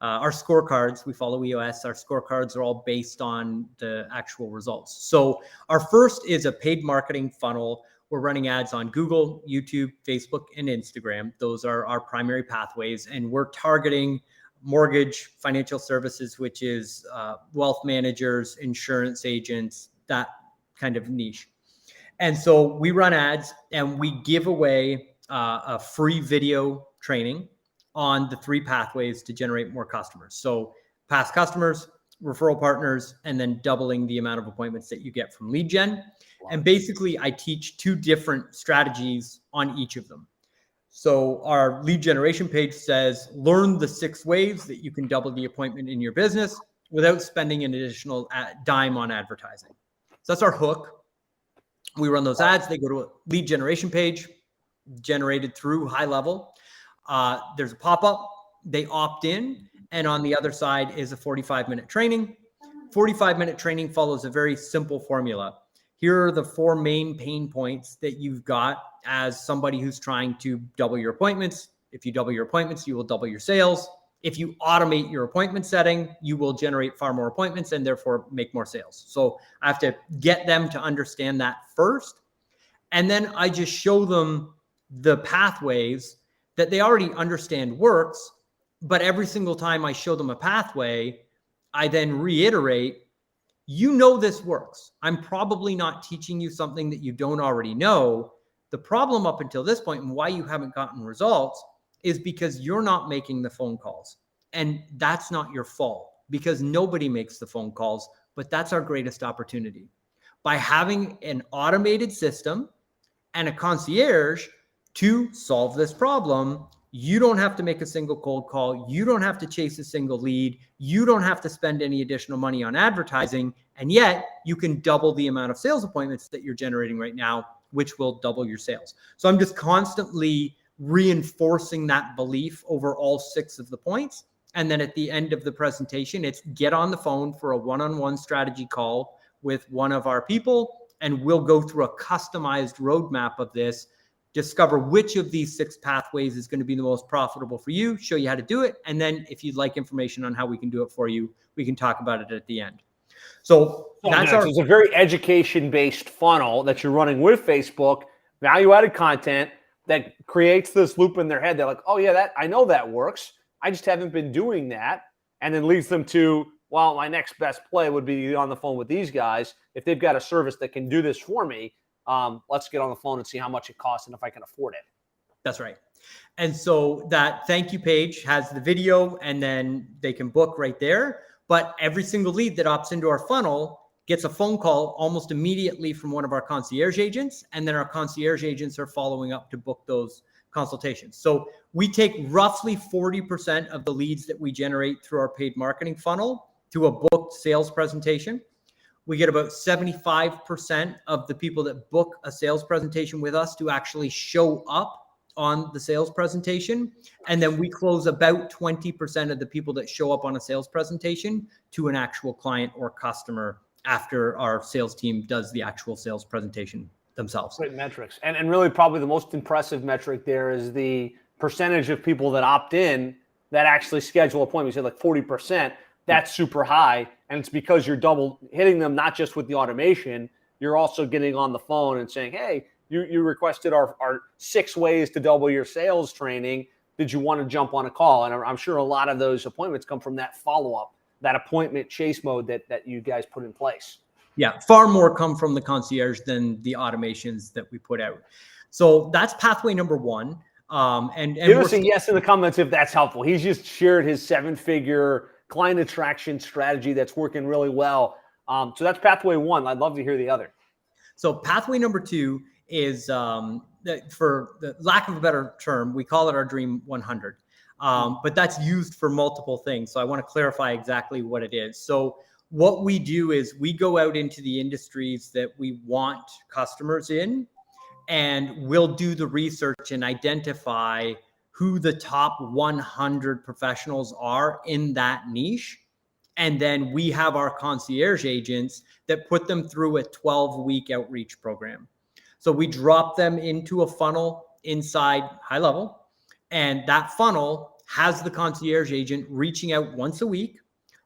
our scorecards, we follow EOS. Our scorecards are all based on the actual results. So our first is a paid marketing funnel. We're running ads on Google, YouTube, Facebook, and Instagram. Those are our primary pathways. And we're targeting mortgage, financial services, which is wealth managers, insurance agents, that kind of niche. And so we run ads and we give away a free video training on the 3 pathways to generate more customers. So past customers, referral partners, and then doubling the amount of appointments that you get from lead gen. Wow. And basically I teach 2 different strategies on each of them. So our lead generation page says, learn the 6 ways that you can double the appointment in your business without spending an additional dime on advertising. So that's our hook. We run those ads. They go to a lead generation page generated through High Level. There's a pop-up, they opt in, and on the other side is a 45-minute training. 45-minute training follows a very simple formula. Here are the 4 main pain points that you've got as somebody who's trying to double your appointments. If you double your appointments, you will double your sales. If you automate your appointment setting, you will generate far more appointments and therefore make more sales. So I have to get them to understand that first. And then I just show them the pathways that they already understand works. But every single time I show them a pathway, I then reiterate, you know this works. I'm probably not teaching you something that you don't already know. The problem up until this point and why you haven't gotten results is because you're not making the phone calls. And that's not your fault because nobody makes the phone calls, but that's our greatest opportunity. By having an automated system and a concierge to solve this problem, you don't have to make a single cold call. You don't have to chase a single lead. You don't have to spend any additional money on advertising. And yet you can double the amount of sales appointments that you're generating right now, which will double your sales. So I'm just constantly reinforcing that belief over all 6 of the points. And then at the end of the presentation, it's get on the phone for a one-on-one strategy call with one of our people, and we'll go through a customized roadmap of this, discover which of these 6 pathways is going to be the most profitable for you, show you how to do it. And then if you'd like information on how we can do it for you, we can talk about it at the end. So it's a very education-based funnel that you're running with Facebook, value-added content that creates this loop in their head. They're like, oh yeah, I know that works. I just haven't been doing that. And then leads them to, well, my next best play would be on the phone with these guys. If they've got a service that can do this for me, let's get on the phone and see how much it costs and if I can afford it. That's right. And so that thank you page has the video and then they can book right there. But every single lead that opts into our funnel gets a phone call almost immediately from one of our concierge agents. And then our concierge agents are following up to book those consultations. So we take roughly 40% of the leads that we generate through our paid marketing funnel to a booked sales presentation. We get about 75% of the people that book a sales presentation with us to actually show up on the sales presentation. And then we close about 20% of the people that show up on a sales presentation to an actual client or customer after our sales team does the actual sales presentation themselves. Great metrics. And really probably the most impressive metric there is the percentage of people that opt in that actually schedule appointments. You said like 40%. That's super high. And it's because you're double hitting them, not just with the automation, you're also getting on the phone and saying, hey, you requested our 6 ways to double your sales training. Did you want to jump on a call? And I'm sure a lot of those appointments come from that follow-up, that appointment chase mode that you guys put in place. Yeah, far more come from the concierge than the automations that we put out. So that's pathway number 1. And give us a yes in the comments if that's helpful. He's just shared his 7-figure client attraction strategy that's working really well. So that's pathway 1. I'd love to hear the other. So pathway number 2 is, for the lack of a better term, we call it our Dream 100. But that's used for multiple things. So I want to clarify exactly what it is. So what we do is we go out into the industries that we want customers in, and we'll do the research and identify who the top 100 professionals are in that niche. And then we have our concierge agents that put them through a 12-week outreach program. So we drop them into a funnel inside High Level, and that funnel has the concierge agent reaching out once a week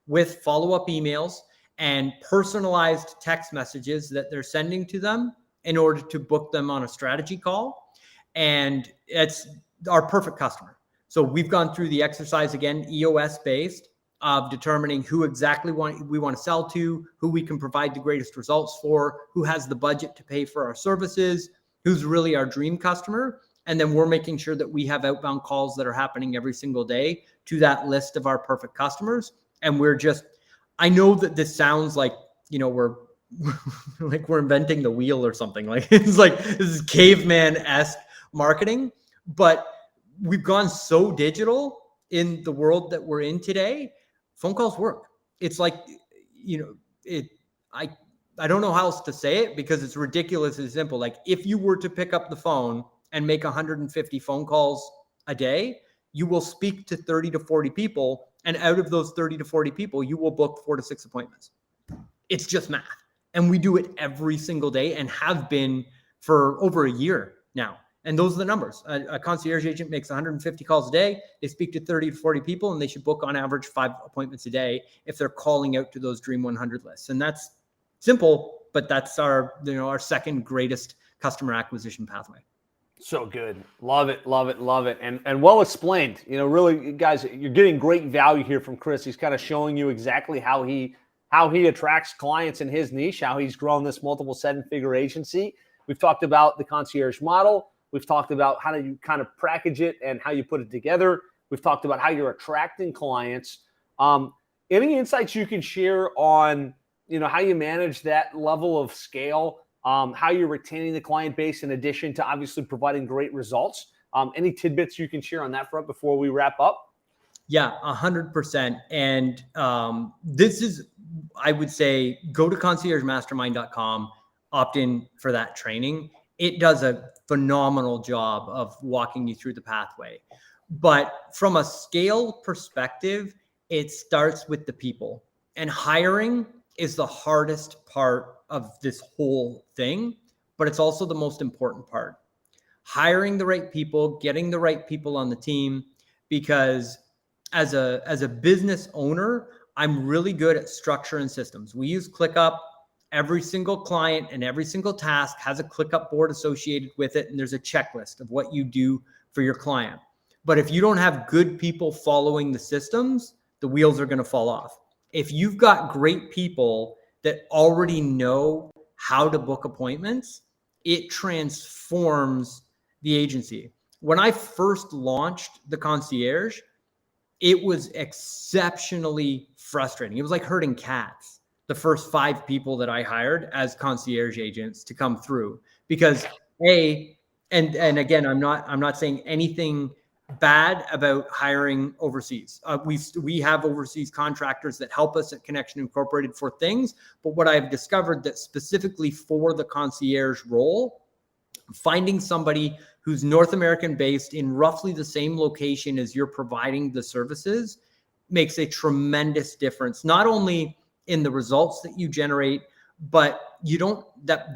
with follow-up emails and personalized text messages that they're sending to them in order to book them on a strategy call. And it's our perfect customer. So we've gone through the exercise again, EOS based, of determining who exactly we want to sell to, who we can provide the greatest results for, who has the budget to pay for our services, who's really our dream customer. And then we're making sure that we have outbound calls that are happening every single day to that list of our perfect customers. And we're just, I know that this sounds like, we're like we're inventing the wheel or something. Like it's like this is caveman-esque marketing, but we've gone so digital in the world that we're in today. Phone calls work. It's like, I don't know how else to say it because it's ridiculously simple. Like if you were to pick up the phone and make 150 phone calls a day, you will speak to 30 to 40 people. And out of those 30 to 40 people, you will book 4 to 6 appointments. It's just math. And we do it every single day and have been for over a year now. And those are the numbers. A concierge agent makes 150 calls a day. They speak to 30 to 40 people, and they should book on average 5 appointments a day if they're calling out to those Dream 100 lists. And that's simple, but that's our second greatest customer acquisition pathway. So good. Love it, love it, love it. And well explained. Really, guys, you're getting great value here from Chris. He's kind of showing you exactly how he attracts clients in his niche, how he's grown this multiple 7-figure agency. We've talked about the concierge model. We've talked about how you kind of package it and how you put it together. We've talked about how you're attracting clients. Any insights you can share on, how you manage that level of scale, how you're retaining the client base in addition to obviously providing great results? Any tidbits you can share on that front before we wrap up? Yeah, 100%. And this is, I would say, go to conciergemastermind.com, opt in for that training. It does a phenomenal job of walking you through the pathway. But from a scale perspective, it starts with the people. And hiring is the hardest part of this whole thing, but it's also the most important part. Hiring the right people, getting the right people on the team, because as a business owner, I'm really good at structure and systems. We use ClickUp. Every single client and every single task has a ClickUp board associated with it, and there's a checklist of what you do for your client. But if you don't have good people following the systems, the wheels are going to fall off. If you've got great people that already know how to book appointments, it transforms the agency. When I first launched the concierge, it was exceptionally frustrating. It was like herding cats. The first 5 people that I hired as concierge agents to come through, because and again, I'm not saying anything bad about hiring overseas. We have overseas contractors that help us at Connection Incorporated for things, but what I've discovered that specifically for the concierge role, finding somebody who's North American based in roughly the same location as you're providing the services makes a tremendous difference. Not only in the results that you generate, but they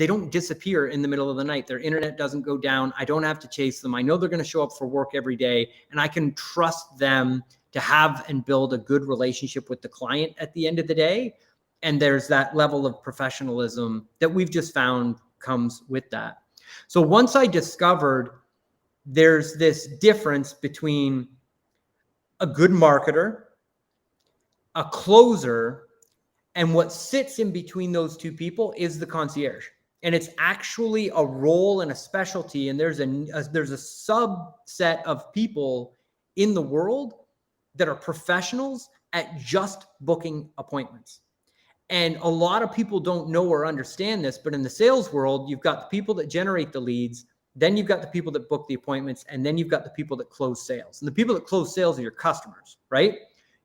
don't disappear in the middle of the night. Their internet doesn't go down. I don't have to chase them. I know they're going to show up for work every day, and I can trust them to have and build a good relationship with the client at the end of the day. And there's that level of professionalism that we've just found comes with that. So once I discovered there's this difference between a good marketer, a closer, and what sits in between those two people is the concierge. And it's actually a role and a specialty. And there's a subset of people in the world that are professionals at just booking appointments. And a lot of people don't know or understand this, but in the sales world, you've got the people that generate the leads, then you've got the people that book the appointments, and then you've got the people that close sales. And the people that close sales are your customers, right?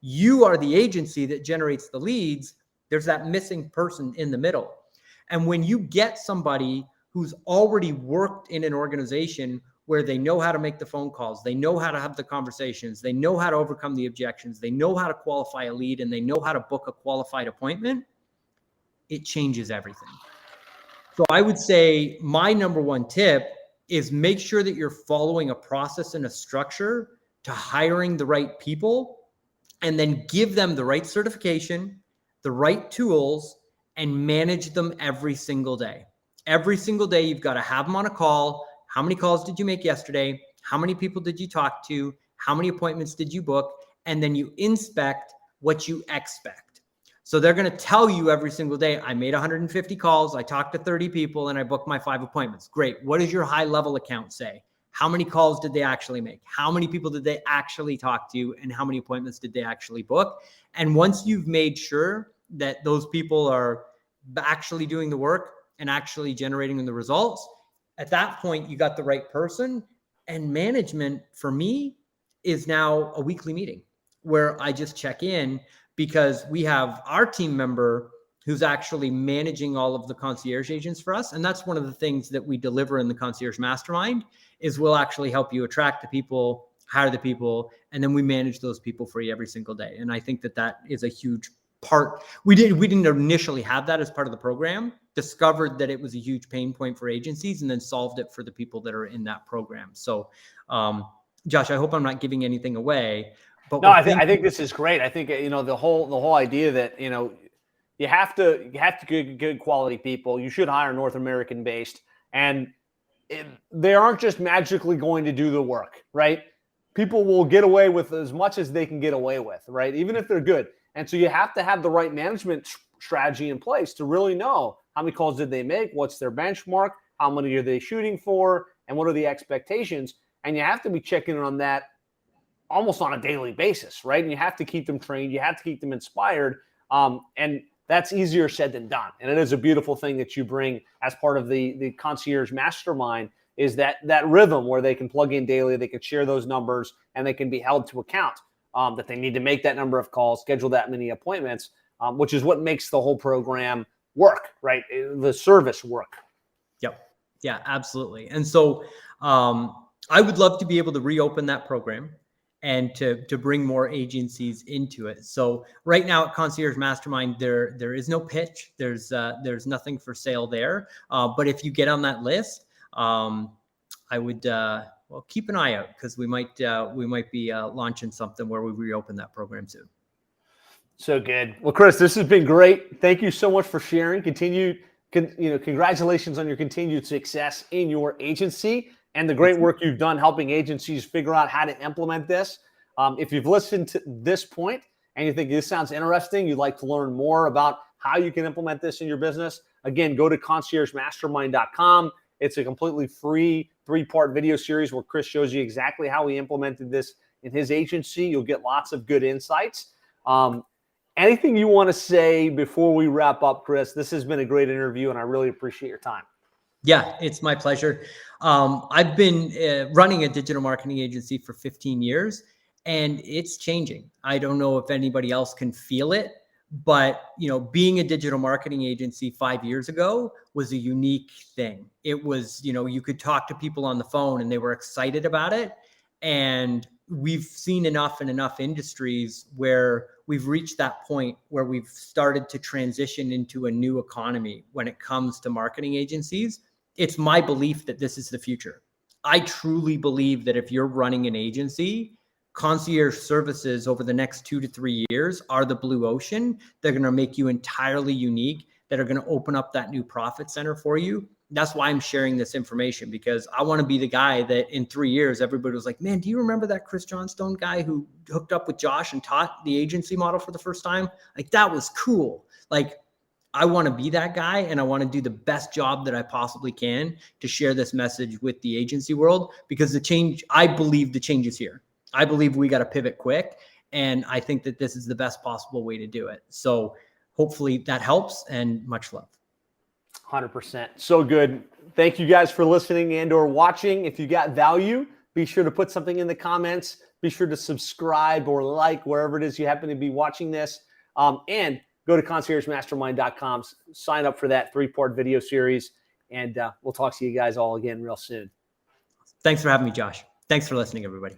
You are the agency that generates the leads. There's that missing person in the middle. And when you get somebody who's already worked in an organization where they know how to make the phone calls, they know how to have the conversations, they know how to overcome the objections, they know how to qualify a lead, and they know how to book a qualified appointment, it changes everything. So I would say my number one tip is make sure that you're following a process and a structure to hiring the right people, and then give them the right certification, the right tools, and manage them every single day. Every single day, you've got to have them on a call. How many calls did you make yesterday? How many people did you talk to? How many appointments did you book? And then you inspect what you expect. So they're going to tell you every single day, I made 150 calls, I talked to 30 people, and I booked my 5 appointments. Great. What does your high level account say? How many calls did they actually make? How many people did they actually talk to? And how many appointments did they actually book? And once you've made sure that those people are actually doing the work and actually generating the results, at that point, you got the right person. And management, for me, is now a weekly meeting where I just check in, because we have our team member who's actually managing all of the concierge agents for us. And that's one of the things that we deliver in the Concierge Mastermind is we'll actually help you attract the people, hire the people, and then we manage those people for you every single day. And I think that that is a huge part. We didn't initially have that as part of the program, discovered that it was a huge pain point for agencies, and then solved it for the people that are in that program. So, Josh, I hope I'm not giving anything away. But no, I think this is great. I think, the whole idea that, you have to get good quality people. You should hire North American based, and they aren't just magically going to do the work, right? People will get away with as much as they can get away with, right? Even if they're good. And so you have to have the right management strategy in place to really know how many calls did they make, what's their benchmark, how many are they shooting for, and what are the expectations. And you have to be checking on that almost on a daily basis, right? And you have to keep them trained. You have to keep them inspired. And that's easier said than done. And it is a beautiful thing that you bring as part of the concierge mastermind, is that rhythm where they can plug in daily, they can share those numbers, and they can be held to account that they need to make that number of calls, schedule that many appointments, which is what makes the whole program work, right? The service work. Yep. Yeah, absolutely. And so I would love to be able to reopen that program and to bring more agencies into it. So right now at Concierge Mastermind, there is no pitch. There's nothing for sale there. But if you get on that list, I would keep an eye out, because we might be launching something where we reopen that program soon. So good. Well, Chris, this has been great. Thank you so much for sharing. Congratulations on your continued success in your agency and the great work you've done helping agencies figure out how to implement this. If you've listened to this point and you think this sounds interesting, you'd like to learn more about how you can implement this in your business, again, go to conciergemastermind.com. It's a completely free 3-part video series where Chris shows you exactly how he implemented this in his agency. You'll get lots of good insights. Anything you want to say before we wrap up, Chris? This has been a great interview, and I really appreciate your time. Yeah, it's my pleasure. I've been running a digital marketing agency for 15 years, and it's changing. I don't know if anybody else can feel it, but being a digital marketing agency 5 years ago was a unique thing. It was, you could talk to people on the phone and they were excited about it. And we've seen enough in enough industries where we've reached that point where we've started to transition into a new economy when it comes to marketing agencies. It's my belief that this is the future. I truly believe that if you're running an agency, concierge services over the next 2 to 3 years are the blue ocean. They're going to make you entirely unique, that are going to open up that new profit center for you. That's why I'm sharing this information, because I want to be the guy that in 3 years, everybody was like, man, do you remember that Chris Johnstone guy who hooked up with Josh and taught the agency model for the first time? Like, that was cool. Like, I want to be that guy, and I want to do the best job that I possibly can to share this message with the agency world, because I believe the change is here. I believe we got to pivot quick, and I think that this is the best possible way to do it. So hopefully that helps, and much love. 100%. So good. Thank you guys for listening and or watching. If you got value, be sure to put something in the comments. Be sure to subscribe or like wherever it is you happen to be watching this. And go to conciergemastermind.com, sign up for that 3-part video series, and we'll talk to you guys all again real soon. Thanks for having me, Josh. Thanks for listening, everybody.